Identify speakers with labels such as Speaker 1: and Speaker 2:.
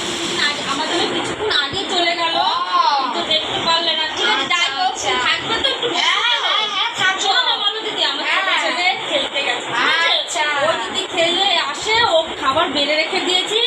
Speaker 1: কিছুদিন আগে আমাদের কিছুক্ষণ আগে চলে গেল, তো দেখতে পারলে না। ঠিক আছে, যাই হোক, থাকবে তো একটু। শোনো না, বলো দিদি, আমার ছোট ছেলে খেলতে গেছে, ঠিক আছে? ও যদি খেলে আসে, ও খাবার বেড়ে রেখে দিয়েছি।